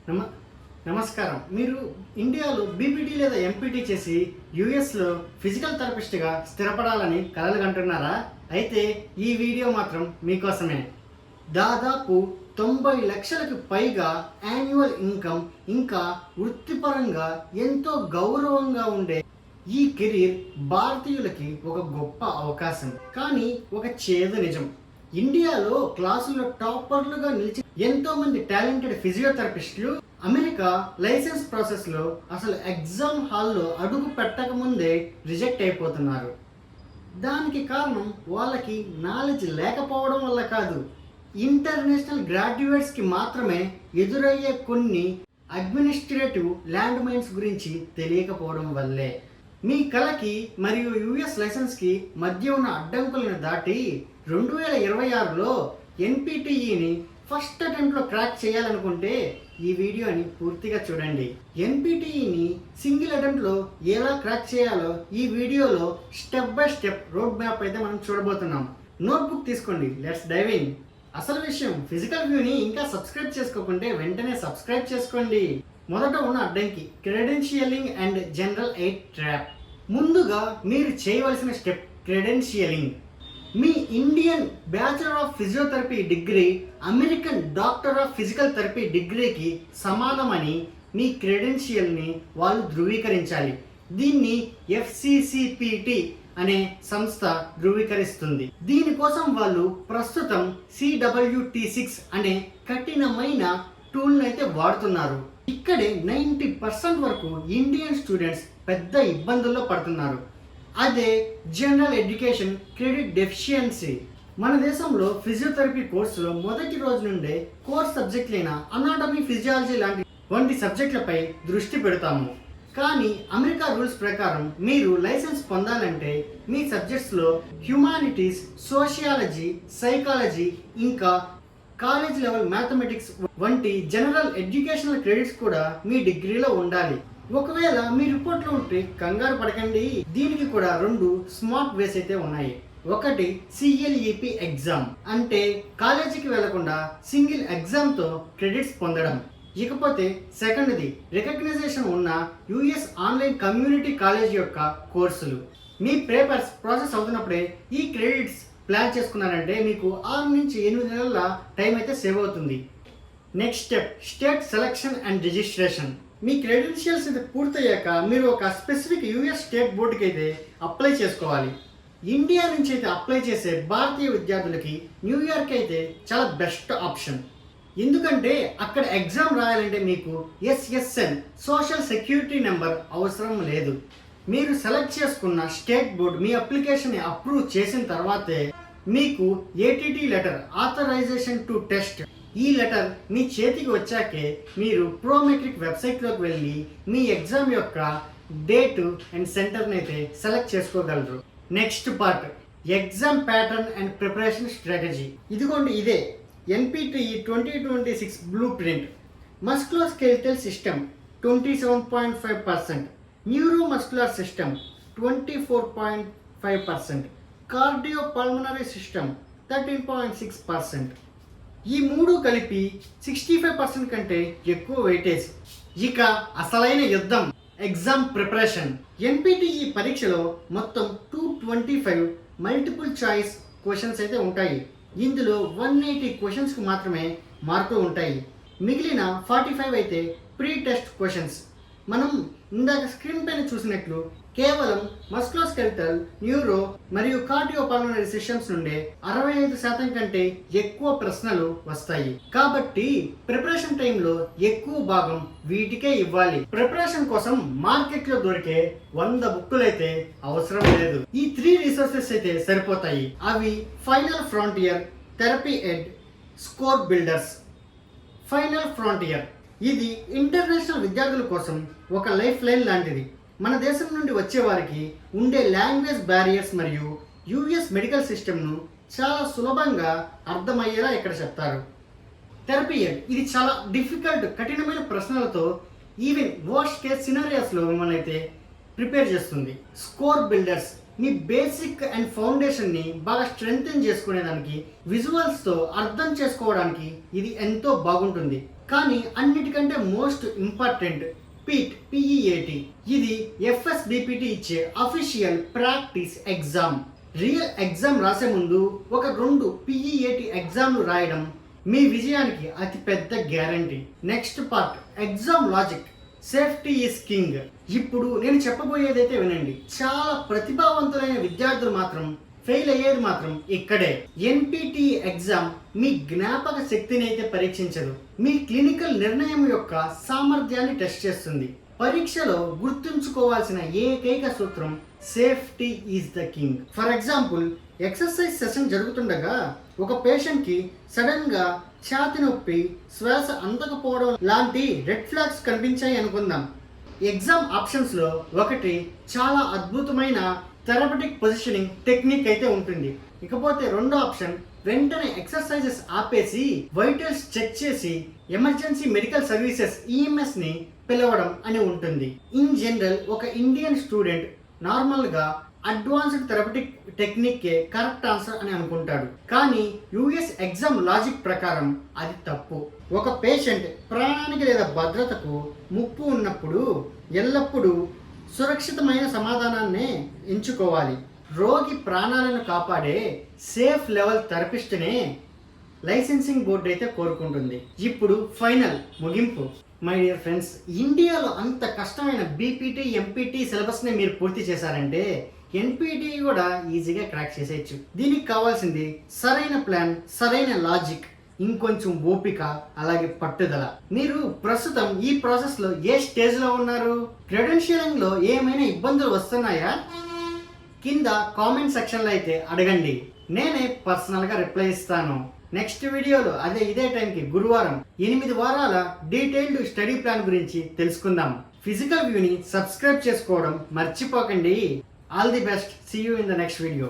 నమ నమస్కారం. మీరు ఇండియాలో బీపీటీ లేదా ఎంపీటీ చేసి యూఎస్లో ఫిజికల్ థెరపిస్ట్గా స్థిరపడాలని కలలు కంటున్నారా? అయితే ఈ వీడియో మాత్రం మీకోసమే. దాదాపు 90 లక్షలకు పైగా యాన్యువల్ ఇన్కమ్, ఇంకా వృత్తిపరంగా ఎంతో గౌరవంగా ఉండే ఈ కెరీర్ భారతీయులకి ఒక గొప్ప అవకాశం. కానీ ఒక చేదు నిజం, ఇండియాలో క్లాసుల్లో టాపర్లుగా నిలిచి ఎంతో మంది టాలెంటెడ్ ఫిజియోథెరపిస్టులు అమెరికా లైసెన్స్ ప్రాసెస్లో అసలు ఎగ్జామ్ హాల్లో అడుగు పెట్టక ముందే రిజెక్ట్ అయిపోతున్నారు. దానికి కారణం వాళ్ళకి నాలెడ్జ్ లేకపోవడం వల్ల కాదు, ఇంటర్నేషనల్ గ్రాడ్యుయేట్స్కి మాత్రమే ఎదురయ్యే కొన్ని అడ్మినిస్ట్రేటివ్ ల్యాండ్ మైన్స్ గురించి తెలియకపోవడం వల్లే. మీ కళకి మరియు యుఎస్ లైసెన్స్కి మధ్య ఉన్న అడ్డంకులను దాటి 2026లో ఎన్పిటిఈని ఫస్ట్ అటెంప్ట్లో క్రాక్ చేయాలనుకుంటే ఈ వీడియోని పూర్తిగా చూడండి. ఎన్పిటిఈని సింగిల్ అటెంప్ట్లో ఎలా క్రాక్ చేయాలో ఈ వీడియోలో step by step road map అయితే మనం చూడబోతున్నాం. నోట్బుక్ తీసుకోండి, లెట్స్ డైవ్ ఇన్. అసలు విషయం, ఫిజికల్ వ్యూని ఇంకా సబ్స్క్రైబ్ చేసుకోకుంటే వెంటనే సబ్స్క్రైబ్ చేసుకోండి. మొదట ఉన్న అడ్డంకి credentialing and general aid trap. ముందుగా మీరు చేయవలసిన స్టెప్ క్రెడెన్షియలింగ్. మీ Indian bachelor of physiotherapy degree American doctor of physical therapy డిగ్రీకి సమానమని మీ క్రెడెన్షియల్ని వాళ్ళు ధృవీకరించాలి. దీన్ని ఎఫ్సిసిపిటి అనే సంస్థ ధృవీకరిస్తుంది. దీనికోసం వాళ్ళు ప్రస్తుతం CWT6 అనే కఠినమైన టూల్ని అయితే వాడుతున్నారు. ఇక్కడే 90% వరకు ఇండియన్ స్టూడెంట్స్ పెద్ద ఇబ్బందుల్లో పడుతున్నారు. అదే జనరల్ ఎడ్యుకేషన్ క్రెడిట్ డెఫిషియన్సీ. మన దేశంలో ఫిజియోథెరపీ కోర్సులో మొదటి రోజు నుండే కోర్స్ సబ్జెక్టులైన అనాటమీ, ఫిజియాలజీ వంటి సబ్జెక్టులపై దృష్టి పెడతాము. కానీ అమెరికా రూల్స్ ప్రకారం మీరు లైసెన్స్ పొందాలంటే మీ సబ్జెక్ట్స్లో హ్యుమానిటీస్, సోషియాలజీ, సైకాలజీ, ఇంకా కాలేజ్ లెవెల్ మ్యాథమెటిక్స్ వంటి జనరల్ ఎడ్యుకేషనల్ క్రెడిట్స్ కూడా మీ డిగ్రీలో ఉండాలి. ఒకవేళ మీ రిపోర్ట్లో ఉంటే కంగారు పడకండి, దీనికి కూడా 2 స్మార్ట్ వేస్ అయితే ఉన్నాయి. ఒకటి CLEP ఎగ్జామ్, అంటే కాలేజీకి వెళ్లకుండా సింగిల్ ఎగ్జామ్తో క్రెడిట్స్ పొందడం. ఇకపోతే సెకండ్ది రికగ్నైజేషన్ ఉన్న యుఎస్ ఆన్లైన్ కమ్యూనిటీ కాలేజ్ యొక్క కోర్సులు. మీ పేపర్స్ ప్రాసెస్ అవుతున్నప్పుడే ఈ క్రెడిట్స్ ప్లాన్ చేసుకున్నారంటే మీకు 6 నుంచి 8 నెలల టైం అయితే సేవ్ అవుతుంది. Next step state selection and registration. Me credentials అయితే పూర్తయ్యాక మీరు ఒక స్పెసిఫిక్ యుఎస్ స్టేట్ బోర్డుకి అయితే అప్లై చేసుకోవాలి. ఇండియా నుంచి అయితే అప్లై చేసే భారతీయ విద్యార్థులకి న్యూయార్క్ అయితే చాలా బెస్ట్ ఆప్షన్. ఎందుకంటే అక్కడ ఎగ్జామ్ రాయాలంటే మీకు SSN సోషల్ సెక్యూరిటీ నెంబర్ అవసరం లేదు. మీరు సెలెక్ట్ చేసుకున్న స్టేట్ బోర్డు మీ అప్లికేషన్ అప్రూవ్ చేసిన తర్వాతే మీకు ATT letter, authorization to test, ఈ లెటర్ మీ చేతికి వచ్చాకే మీరు ప్రోమెట్రిక్ వెబ్సైట్లోకి వెళ్ళి మీ ఎగ్జామ్ యొక్క డేటు అండ్ సెంటర్ని అయితే సెలెక్ట్ చేసుకోగలరు. Next part exam pattern and preparation strategy. ఇదిగోండి, ఇదే NPTE 2026 blueprint. Musculoskeletal system 27.5%, neuromuscular system 24.5%, cardiopulmonary system 13.6%. ఈ 3 కలిపి 65% కంటే ఎక్కువ వెయిటేజ్. ఇక అసలైన యుద్ధం ఎగ్జామ్ ప్రిపరేషన్. NPTE పరీక్షలో మొత్తం 225 మల్టిపుల్ చాయిస్ క్వశ్చన్స్ అయితే ఉంటాయి. ఇందులో 180 క్వశ్చన్స్కి మాత్రమే మార్కులు ఉంటాయి. మిగిలిన 45 అయితే ప్రీ టెస్ట్ క్వశ్చన్స్. మనం ఇందాక స్క్రీన్ పైన చూసినట్లు కేవలం మస్కులోస్కెలిటల్, న్యూరో మరియు కార్డియోపల్మనరీ సిస్టమ్స్ నుండే 65% కంటే ఎక్కువ ప్రశ్నలు వస్తాయి. కాబట్టి ప్రిపరేషన్ టైంలో ఎక్కువ భాగం వీటికే ఇవ్వాలి. ప్రిపరేషన్ కోసం మార్కెట్లో దొరికే 100 బుక్కులు అయితే అవసరం లేదు. ఈ 3 రిసోర్సెస్ అయితే సరిపోతాయి. అవి ఫైనల్ ఫ్రాంటియర్, థెరపీ ఎడ్, స్కోర్ బిల్డర్స్. ఫైనల్ ఫ్రాంటియర్ ఇది ఇంటర్నేషనల్ విద్యార్థుల కోసం ఒక లైఫ్ లైన్ లాంటిది. మన దేశం నుండి వచ్చే వారికి ఉండే లాంగ్వేజ్ బ్యారియర్స్ మరియు యుఎస్ మెడికల్ సిస్టమ్ను చాలా సులభంగా అర్థమయ్యేలా ఇక్కడ చెప్తారు. థెరపీ ఎడ్ ఇది చాలా డిఫికల్ట్, కఠినమైన ప్రశ్నలతో ఈవెన్ వర్స్ట్ కేస్ సినారియాస్లో మిమ్మల్ని అయితే ప్రిపేర్ చేస్తుంది. స్కోర్ బిల్డర్స్ మీ బేసిక్ అండ్ ఫౌండేషన్ని బాగా స్ట్రెంగ్తెన్ చేసుకునేదానికి, విజువల్స్తో అర్థం చేసుకోవడానికి ఇది ఎంతో బాగుంటుంది. కానీ అన్నిటికంటే మోస్ట్ ఇంపార్టెంట్ PEAT. ఇది FSBPT ఇచ్చే official practice exam. Real exam రాసే ముందు ఒక 2 PEAT ఎగ్జామ్లు రాయడం మీ విజయానికి అతి పెద్ద guarantee. Next part, exam logic. Safety is king. ఇప్పుడు నేను చెప్పబోయేదైతే వినండి. చాలా ప్రతిభావంతులైన విద్యార్థులు మాత్రం ఫెయిల్ అయ్యేది మాత్రం ఇక్కడే. NPTE ఎగ్జామ్ మీ జ్ఞాపక శక్తిని అయితే పరీక్షించదు, మీ క్లినికల్ నిర్ణయం యొక్క సామర్థ్యాన్ని టెస్ట్ చేస్తుంది. పరీక్షలో గుర్తుంచుకోవాల్సిన ఏకైక సూత్రం safety is the king. For example, exercise session జరుగుతుండగా ఒక పేషెంట్కి సడన్గా ఛాతి నొప్పి, శ్వాస అందకపోవడం లాంటి రెడ్ ఫ్లాగ్స్ కనిపించాయి అనుకుందాం. ఎగ్జామ్ ఆప్షన్స్లో ఒకటి చాలా అద్భుతమైన థెరపటిక్ పొజిషనింగ్ టెక్నిక్ అయితే ఉంటుంది. ఇకపోతే రెండో ఆప్షన్, వెంటనే ఎక్సర్సైజెస్ ఆపేసి వైటల్స్ చెక్ చేసి ఎమర్జెన్సీ మెడికల్ సర్వీసెస్ EMSని పిలవడం అని ఉంటుంది. ఇన్ జనరల్ ఒక ఇండియన్ స్టూడెంట్ నార్మల్గా అడ్వాన్స్డ్ థెరపటిక్ టెక్నిక్కే కరెక్ట్ ఆన్సర్ అని అనుకుంటాడు. కానీ US ఎగ్జామ్ లాజిక్ ప్రకారం అది తప్పు. ఒక పేషెంట్ ప్రాణానికి లేదా భద్రతకు ముప్పు ఉన్నప్పుడు ఎల్లప్పుడూ సురక్షితమైన సమాధానాన్నే ఎంచుకోవాలి. రోగి ప్రాణాలను కాపాడే సేఫ్ లెవెల్ థెరపిస్ట్నే లైసెన్సింగ్ బోర్డు అయితే కోరుకుంటుంది. ఇప్పుడు ఫైనల్ ముగింపు. మై డియర్ ఫ్రెండ్స్, ఇండియాలో అంత కష్టమైన BPT, MPT సిలబస్ని మీరు పూర్తి చేశారంటే NPT కూడా ఈజీగా క్రాక్ చేసేయచ్చు. దీనికి కావాల్సింది సరైన ప్లాన్, సరైన లాజిక్, ఇంకొంచెం ఓపిక, అలాగే పట్టుదల. మీరు ప్రస్తుతం ఈ ప్రాసెస్లో ఏ స్టేజ్లో ఉన్నారు? క్రెడెన్షియలింగ్లో ఏమైనా ఇబ్బందులు వస్తున్నాయా? కింద కామెంట్ సెక్షన్లో అయితే అడగండి, నేనే పర్సనల్గా రిప్లై ఇస్తాను. నెక్స్ట్ వీడియోలో ఇదే టైంకి గురువారం 8 వారాల డీటెయిల్డ్ స్టడీ ప్లాన్ గురించి తెలుసుకుందాం. ఫిజికల్ వ్యూని సబ్స్క్రైబ్ చేసుకోవడం మర్చిపోకండి. All the best. See you in the next video.